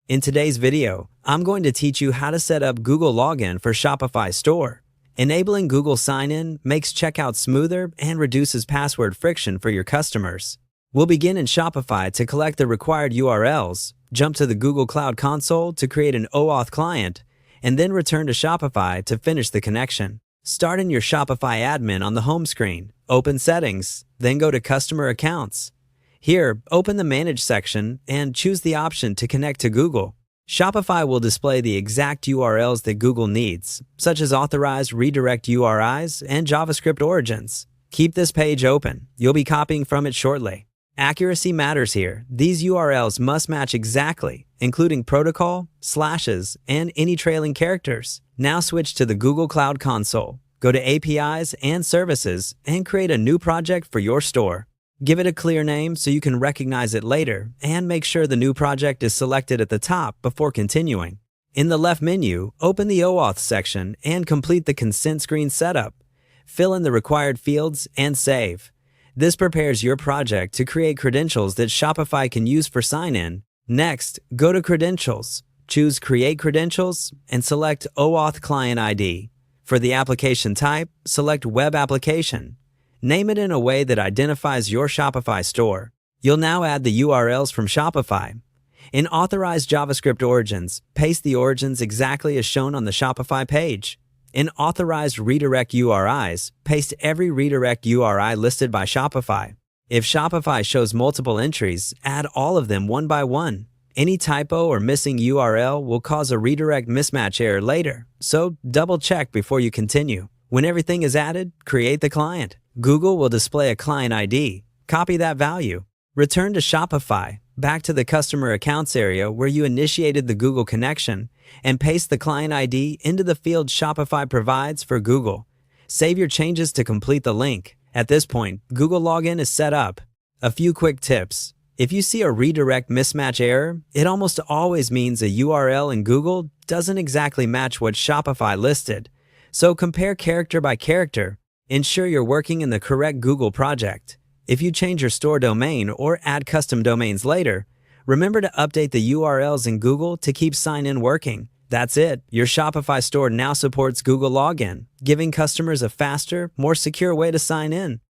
In today's video, I'm going to teach you how to set up Google Login for Shopify Store. Enabling Google Sign-In makes checkout smoother and reduces password friction for your customers. We'll begin in Shopify to collect the required URLs, jump to the Google Cloud Console to create an OAuth client, and then return to Shopify to finish the connection. Start in your Shopify Admin on the home screen, open Settings, then go to Customer Accounts. Here, open the Manage section and choose the option to connect to Google. Shopify will display the exact URLs that Google needs, such as authorized redirect URIs and JavaScript origins. Keep this page open. You'll be copying from it shortly. Accuracy matters here. These URLs must match exactly, including protocol, slashes, and any trailing characters. Now switch to the Google Cloud Console. Go to APIs and Services and create a new project for your store. Give it a clear name so you can recognize it later, and make sure the new project is selected at the top before continuing. In the left menu, open the OAuth section and complete the consent screen setup. Fill in the required fields and save. This prepares your project to create credentials that Shopify can use for sign-in. Next, go to Credentials. Choose Create Credentials and select OAuth Client ID. For the application type, select Web Application. Name it in a way that identifies your Shopify store. You'll now add the URLs from Shopify. In Authorized JavaScript Origins, paste the origins exactly as shown on the Shopify page. In Authorized Redirect URIs, paste every redirect URI listed by Shopify. If Shopify shows multiple entries, add all of them one by one. Any typo or missing URL will cause a redirect mismatch error later, so double check before you continue. When everything is added, create the client. Google will display a client ID. Copy that value. Return to Shopify, back to the Customer Accounts area where you initiated the Google connection, and paste the client ID into the field Shopify provides for Google. Save your changes to complete the link. At this point, Google Login is set up. A few quick tips. If you see a redirect mismatch error, it almost always means a URL in Google doesn't exactly match what Shopify listed. So compare character by character. Ensure you're working in the correct Google project. If you change your store domain or add custom domains later, remember to update the URLs in Google to keep sign-in working. That's it. Your Shopify store now supports Google Login, giving customers a faster, more secure way to sign in.